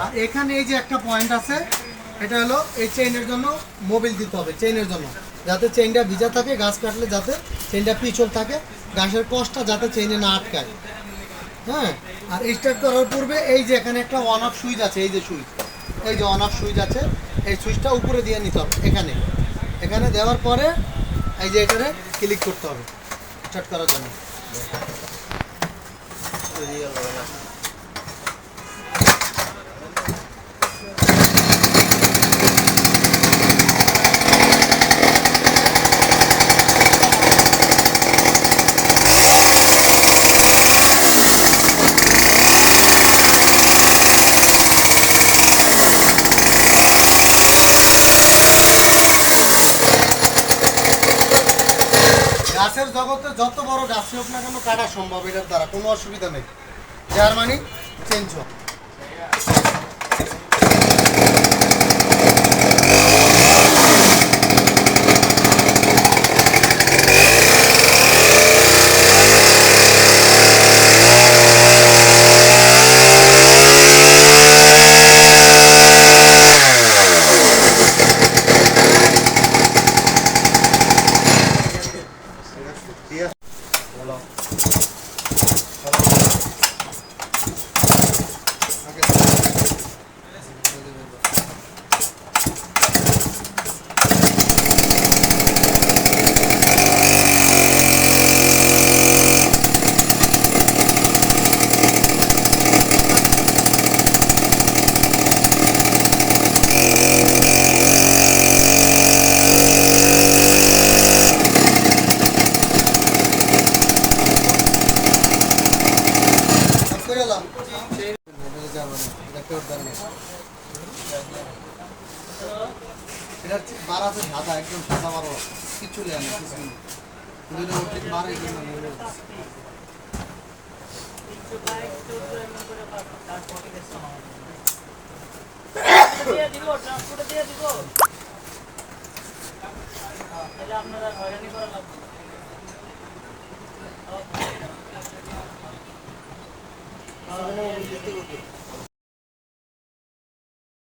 আর এখানে এই যে একটা পয়েন্ট আছে, এটা হলো এই চেইনের জন্য মোবিল দিতে হবে, চেইনের জন্য যাতে চেইনটা ভিজা থাকে, গাছ কাটলে যাতে চেইনটা পিছল থাকে, গাছের কষ্টটা যাতে চেইনে না আটকায়। হ্যাঁ, আর স্টার্ট করার পূর্বে এই যে এখানে একটা অন অফ সুইচ আছে, এই যে সুইচ, এই যে অন অফ সুইচ আছে, এই সুইচটা উপরে দিয়ে নিতে হবে। এখানে এখানে দেওয়ার পরে এই যে এখানে ক্লিক করতে হবে স্টার্ট করার জন্য। গাছের জগতে যত বড় গাছই হোক না কেন কাটা সম্ভব, এটার দ্বারা কোনো অসুবিধা নেই। জার্মানি চেঞ্জ হোক। এটা বাড়াতে সাদা, একদম সাদা বারো, কিছু নেই আপনারা হয়রানি করা লাগবে।